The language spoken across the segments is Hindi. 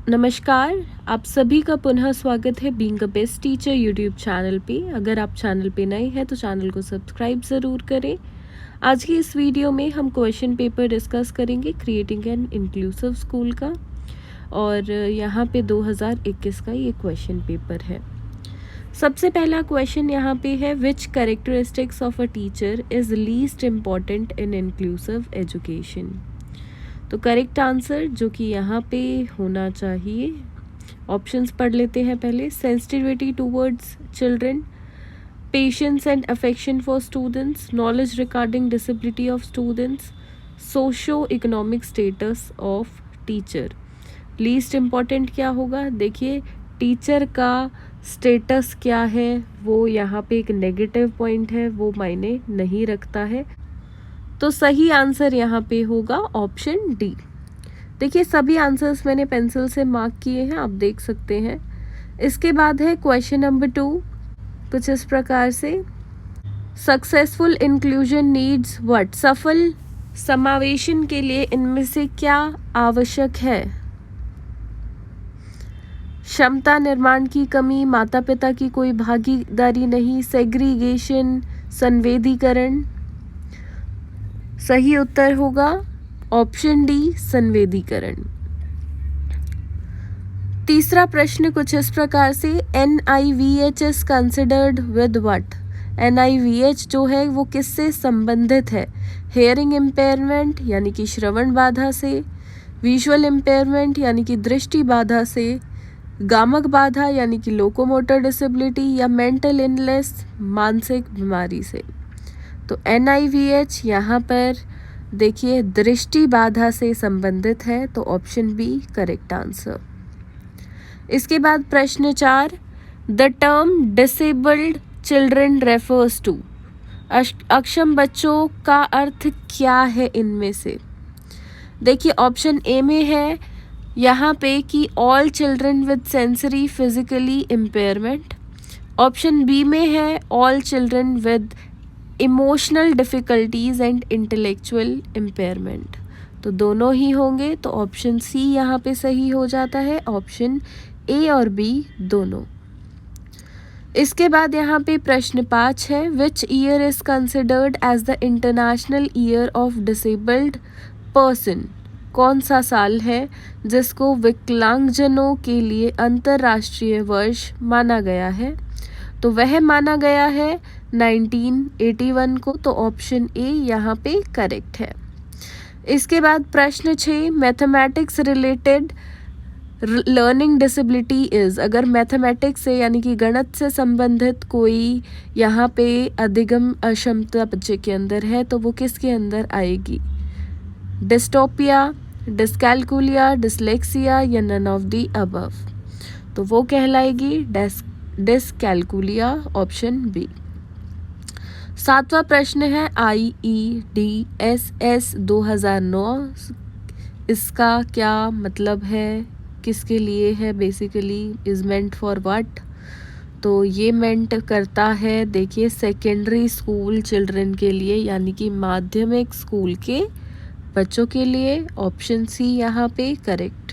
नमस्कार, आप सभी का पुनः स्वागत है being a best teacher YouTube channel पे। अगर आप चैनल पे नए हैं तो चैनल को सब्सक्राइब ज़रूर करें। आज की इस वीडियो में हम क्वेश्चन पेपर डिस्कस करेंगे क्रिएटिंग एन इंक्लूसिव स्कूल का, और यहाँ पे 2021 का ये क्वेश्चन पेपर है। सबसे पहला क्वेश्चन यहाँ पे है, which characteristics of a teacher is least important in inclusive education. तो करेक्ट आंसर जो कि यहाँ पे होना चाहिए, ऑप्शंस पढ़ लेते हैं पहले। Sensitivity towards children, patience and affection for students, knowledge regarding disability of students, socio economic status of teacher. Least important क्या होगा? देखिए, टीचर का स्टेटस क्या है वो यहाँ पे एक नेगेटिव पॉइंट है, वो मायने नहीं रखता है। तो सही आंसर यहाँ पे होगा ऑप्शन डी। देखिए, सभी आंसर्स मैंने पेंसिल से मार्क किए हैं, आप देख सकते हैं। इसके बाद है क्वेश्चन नंबर 2, कुछ इस प्रकार से, सक्सेसफुल इंक्लूजन नीड्स व्हाट। सफल समावेशन के लिए इनमें से क्या आवश्यक है? क्षमता निर्माण की कमी, माता पिता की कोई भागीदारी नहीं, सेग्रीगेशन, संवेदीकरण। सही उत्तर होगा ऑप्शन डी, संवेदीकरण। तीसरा प्रश्न कुछ इस प्रकार से, NIVH is considered with what. NIVH जो है वो किससे संबंधित है? हेयरिंग इम्पेयरमेंट यानी कि श्रवण बाधा से, विजुअल इम्पेयरमेंट यानी कि दृष्टि बाधा से, गामक बाधा यानी कि लोकोमोटर डिसेबिलिटी, या मेंटल इलनेस मानसिक बीमारी से। तो NIVH यहाँ पर देखिए दृष्टि बाधा से संबंधित है, तो ऑप्शन बी करेक्ट आंसर। इसके बाद प्रश्न 4, the term disabled children refers to. अक्षम बच्चों का अर्थ क्या है इनमें से? देखिए, ऑप्शन ए में है यहाँ पे कि all children with sensory physically impairment. Option B में है all children with emotional difficulties and intellectual impairment. तो दोनों ही होंगे, तो ऑप्शन सी यहाँ पे सही हो जाता है, ऑप्शन ए और बी दोनों। इसके बाद यहाँ पे प्रश्न 5 है, which year is considered as the international year of disabled person. कौन सा साल है जिसको विकलांगजनों के लिए अंतर्राष्ट्रीय वर्ष माना गया है? तो वह माना गया है 1981 को, तो ऑप्शन ए यहाँ पे करेक्ट है। इसके बाद प्रश्न 6, mathematics related learning disability is. अगर मैथमेटिक्स से यानी कि गणित से संबंधित कोई यहाँ पे अधिगम अक्षमता बच्चे के अंदर है, तो वो किसके अंदर आएगी? डिस्टोपिया, डिस्कैल्कुलिया, डिसलेक्सिया, या नन ऑफ दी अबव। तो वो कहलाएगी डिस्कैल्कुलिया, ऑप्शन बी। 7वां प्रश्न है, IEDSS 2009, इसका क्या मतलब है, किसके लिए है? Basically is meant for what. तो ये मेंट करता है, देखिए, सेकेंडरी स्कूल चिल्ड्रन के लिए यानी कि माध्यमिक स्कूल के बच्चों के लिए। ऑप्शन सी यहाँ पे करेक्ट।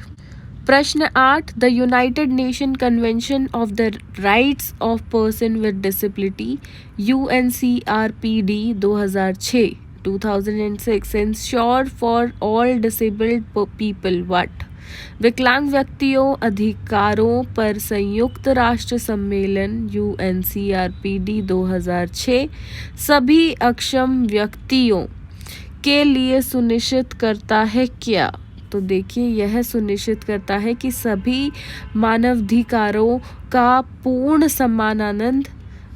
प्रश्न 8, the United nation convention of the rights of person with disability UNCRPD 2006 ensure for all disabled people what. विकलांग व्यक्तियों अधिकारों पर संयुक्त राष्ट्र सम्मेलन UNCRPD 2006 सभी अक्षम व्यक्तियों के लिए सुनिश्चित करता है क्या? तो देखिए, यह सुनिश्चित करता है कि सभी मानवाधिकारों का पूर्ण सम्मानानंद।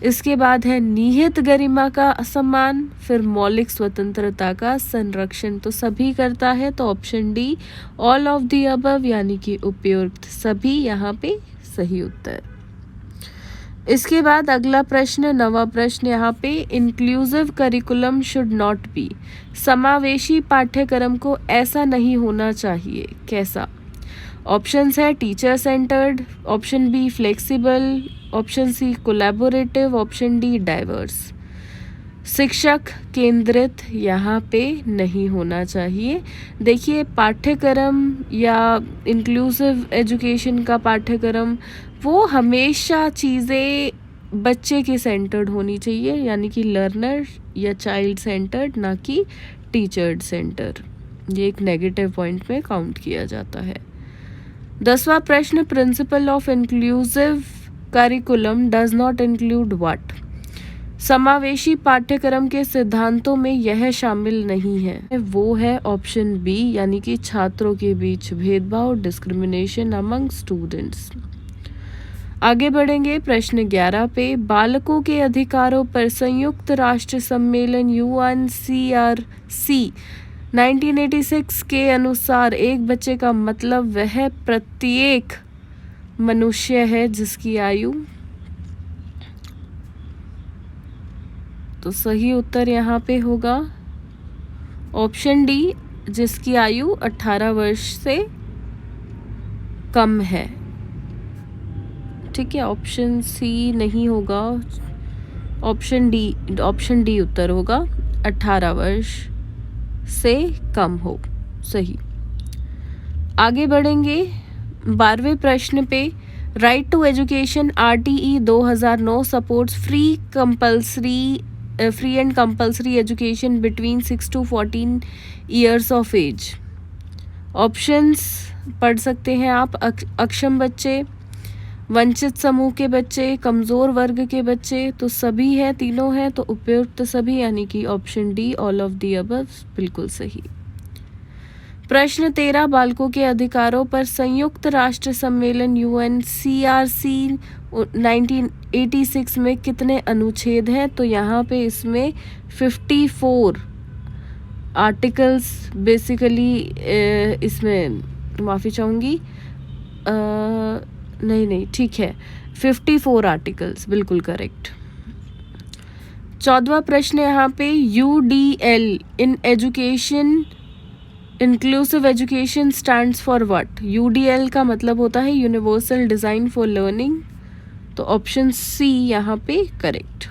इसके बाद है निहित गरिमा का सम्मान, फिर मौलिक स्वतंत्रता का संरक्षण। तो सभी करता है, तो option D all of the above यानी कि उपयुक्त सभी यहाँ पे सही उत्तर। इसके बाद अगला प्रश्न, 9वां प्रश्न यहाँ पे, inclusive curriculum should not be. समावेशी पाठ्यक्रम को ऐसा नहीं होना चाहिए, कैसा? ऑप्शंस है teacher centred, option B flexible, option C collaborative, option D diverse. शिक्षक केंद्रित यहाँ पे नहीं होना चाहिए। देखिए पाठ्यक्रम या इंक्लूसिव एजुकेशन का पाठ्यक्रम वो हमेशा चीज़ें बच्चे के सेंटर्ड होनी चाहिए, यानी कि लर्नर या चाइल्ड सेंटर्ड, ना कि टीचर सेंटर। ये एक नेगेटिव पॉइंट में काउंट किया जाता है। 10वां प्रश्न, principle of inclusive curriculum does not include what. समावेशी पाठ्यक्रम के सिद्धांतों में यह शामिल नहीं है। वो है ऑप्शन बी, यानी कि छात्रों के बीच भेदभाव, डिस्क्रिमिनेशन अमंग स्टूडेंट्स। आगे बढ़ेंगे प्रश्न 11 पे, बालकों के अधिकारों पर संयुक्त राष्ट्र सम्मेलन UNCRC 1986 के अनुसार एक बच्चे का मतलब वह प्रत्येक मनुष्य है जिसकी आयु, तो सही उत्तर यहाँ पे होगा ऑप्शन डी, जिसकी आयु 18 वर्ष से कम है। ठीक है, ऑप्शन सी नहीं होगा, ऑप्शन डी उत्तर होगा, 18 वर्ष से कम हो। सही। आगे बढ़ेंगे 12वें प्रश्न पे, right to education RTE 2009 supports free and compulsory education between 6 to 14 years of age. Options पढ़ सकते हैं आप, अक्षम बच्चे, वंचित समूह के बच्चे, कमज़ोर वर्ग के बच्चे, तो सभी है, तीनों हैं, तो उपयुक्त सभी, यानी कि option D all of the above बिल्कुल सही। प्रश्न 13, बालकों के अधिकारों पर संयुक्त राष्ट्र सम्मेलन UNCRC 1986 में कितने अनुच्छेद हैं, तो यहाँ पे इसमें 54 आर्टिकल्स बेसिकली, इसमें माफ़ी चाहूँगी, नहीं ठीक है, 54 आर्टिकल्स बिल्कुल करेक्ट। 14वां प्रश्न यहाँ पे, UDL in education inclusive education stands for what. UDL का मतलब होता है यूनिवर्सल डिज़ाइन फॉर लर्निंग, तो ऑप्शन सी यहाँ पे करेक्ट।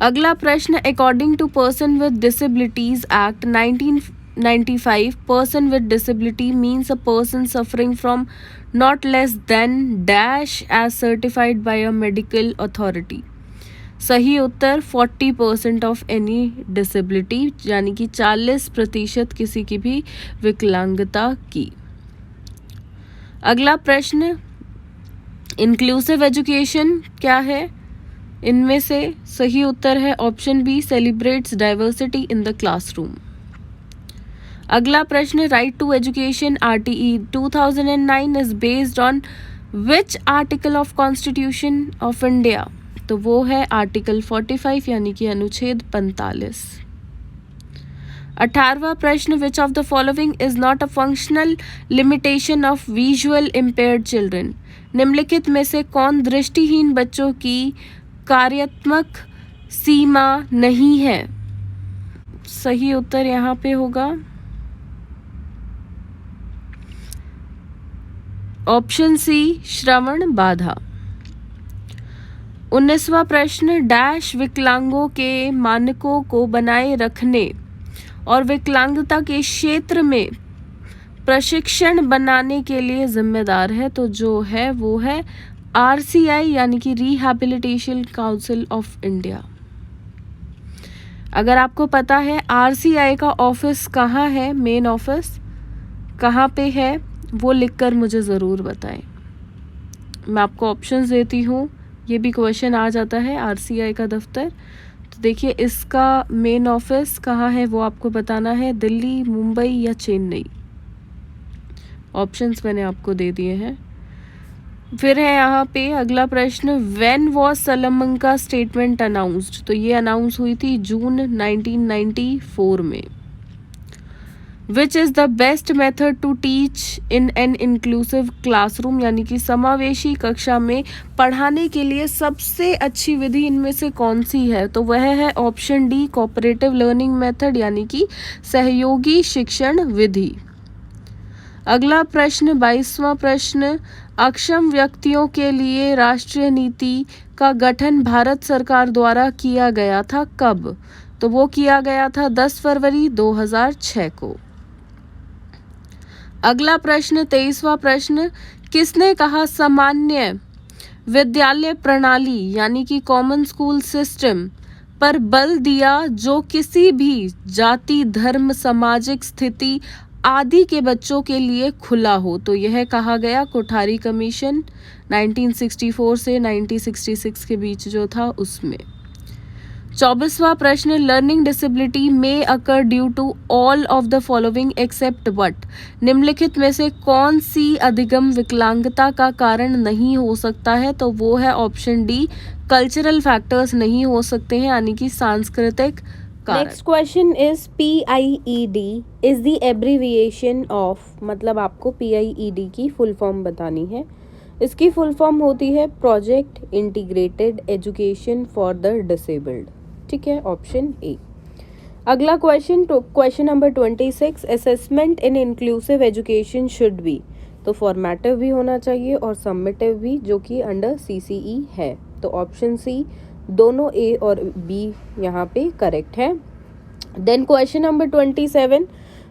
अगला प्रश्न, according to person with disabilities act 1995, person with disability means a person suffering from not less than dash as certified by a medical authority. सही उत्तर 40% ऑफ एनी डिसेबिलिटी, यानी कि 40% किसी की भी विकलांगता की। अगला प्रश्न, इंक्लूसिव एजुकेशन क्या है, इनमें से सही उत्तर है option B, celebrates diversity in the classroom. अगला प्रश्न, right to education RTE 2009 is based on which article of constitution of India, तो वो है आर्टिकल 45, यानी कि अनुच्छेद 45। 18वां प्रश्न, विच of the following is not a functional limitation of visual impaired children. निम्नलिखित में से कौन दृष्टिहीन बच्चों की कार्यात्मक सीमा नहीं है। सही उत्तर यहाँ पे होगा ऑप्शन सी, श्रवण बाधा। 19वां प्रश्न, डैश विकलांगों के मानकों को बनाए रखने और विकलांगता के क्षेत्र में प्रशिक्षण बनाने के लिए जिम्मेदार है, तो जो है वो है RCI, यानी कि रिहैबिलिटेशन काउंसिल ऑफ इंडिया। अगर आपको पता है RCI का ऑफिस कहाँ है, मेन ऑफिस कहाँ पे है, वो लिखकर मुझे ज़रूर बताएं। मैं आपको ऑप्शंस देती हूँ, ये भी क्वेश्चन आ जाता है RCI का दफ्तर। तो देखिए इसका मेन ऑफिस कहाँ है वो आपको बताना है, दिल्ली, मुंबई या चेन्नई। ऑप्शंस मैंने आपको दे दिए हैं। फिर है यहाँ पे अगला प्रश्न, when was Salamanca statement announced, तो ये अनाउंस हुई थी जून 1994 में। Which is the best method to teach in an inclusive classroom, यानी कि समावेशी कक्षा में पढ़ाने के लिए सबसे अच्छी विधि इनमें से कौन सी है, तो वह है option D, cooperative learning method, यानी कि सहयोगी शिक्षण विधि। अगला प्रश्न 22वां प्रश्न, अक्षम व्यक्तियों के लिए राष्ट्रीय नीति का गठन भारत सरकार द्वारा किया गया था कब? तो वो किया गया था 10 फरवरी 2006 को। अगला प्रश्न 23वां प्रश्न, किसने कहा सामान्य विद्यालय प्रणाली यानी कि कॉमन स्कूल सिस्टम पर बल दिया जो किसी भी जाति, धर्म, सामाजिक स्थिति आदि के बच्चों के लिए खुला हो? तो यह कहा गया कोठारी कमीशन 1964 से 1966 के बीच जो था उसमें। 24वां प्रश्न, लर्निंग डिसेबिलिटी में occur due to all of the following except what? निम्नलिखित में से कौन सी अधिगम विकलांगता का कारण नहीं हो सकता है? तो वो है ऑप्शन डी, कल्चरल फैक्टर्स नहीं हो सकते हैं यानी कि सांस्कृतिक कारण। Next question is PIED is the abbreviation of, मतलब आपको PIED की फुल फॉर्म बतानी है। इसकी फुल फॉर्म होती है project integrated education for the disabled. ठीक है, ऑप्शन ए। अगला question, question number 26, assessment in inclusive education should be. तो फॉर्मेटिव भी होना चाहिए और सबमिटिव भी, जो कि अंडर CCE है। तो ऑप्शन सी, दोनों ए और बी यहाँ पे करेक्ट है। Then question number 27,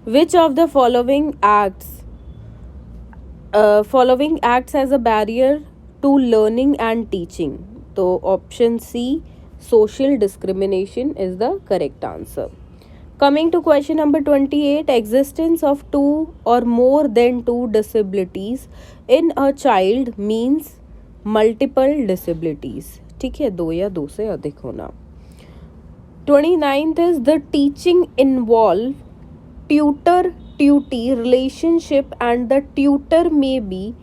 which of the following acts as a barrier to learning and teaching? तो option C, social discrimination is the correct answer. Coming to question number 28, existence of two or more than two disabilities in a child means multiple disabilities. ठीक है, दो या दो से अधिक होना। 29th is the teaching involve tutor-tutee relationship and the tutor may be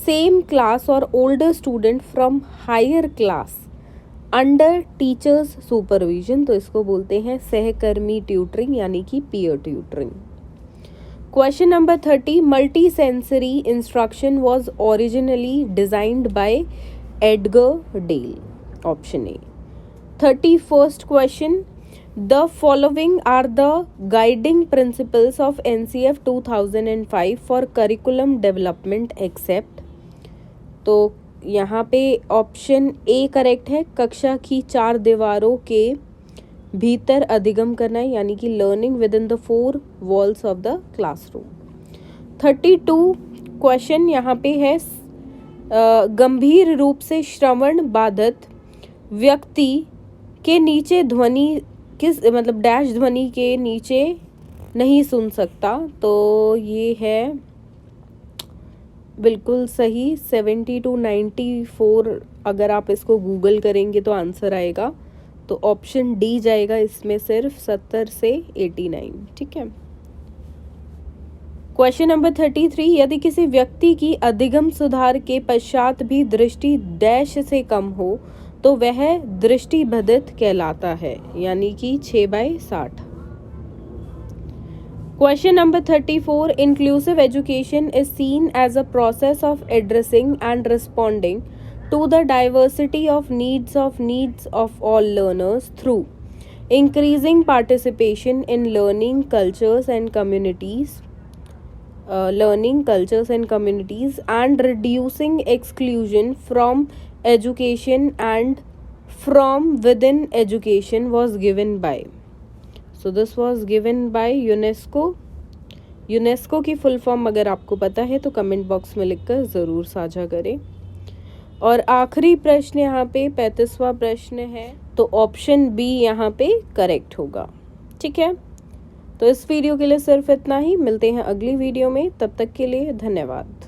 same class or older student from higher class under teacher's supervision. तो इसको बोलते हैं सहकर्मी ट्यूटरिंग यानी कि peer tutoring. Question number 30, multi sensory instruction was originally designed by Edgar Dale. Option A. 31st question, the following are the guiding principles of NCF 2005 for curriculum development except. तो यहाँ पे ऑप्शन ए करेक्ट है, कक्षा की 4 दीवारों के भीतर अधिगम करना है यानी कि learning with in the 4 walls of the classroom. 32 question यहाँ पे है, गंभीर रूप से श्रवण बाधित व्यक्ति के नीचे ध्वनि किस, मतलब डैश ध्वनि के नीचे नहीं सुन सकता? तो ये है बिल्कुल सही। 70 to 94 अगर आप इसको गूगल करेंगे तो आंसर आएगा। तो ऑप्शन डी जाएगा इसमें सिर्फ 70 से 89। ठीक है। क्वेश्चन नंबर 33, यदि किसी व्यक्ति की अधिगम सुधार के पश्चात भी दृष्टि डैश से कम हो तो वह दृष्टिबाधित कहलाता है यानी कि 6/60। Question number 34, inclusive education is seen as a process of addressing and responding to the diversity of needs of all learners through increasing participation in learning cultures and communities and reducing exclusion from education and from within education was given by. So this was given by UNESCO. UNESCO की फुल फॉर्म अगर आपको पता है तो कमेंट बॉक्स में लिखकर ज़रूर साझा करें। और आखिरी प्रश्न यहाँ पे 35वां प्रश्न है, तो ऑप्शन बी यहाँ पे करेक्ट होगा। ठीक है, तो इस वीडियो के लिए सिर्फ इतना ही। मिलते हैं अगली वीडियो में, तब तक के लिए धन्यवाद।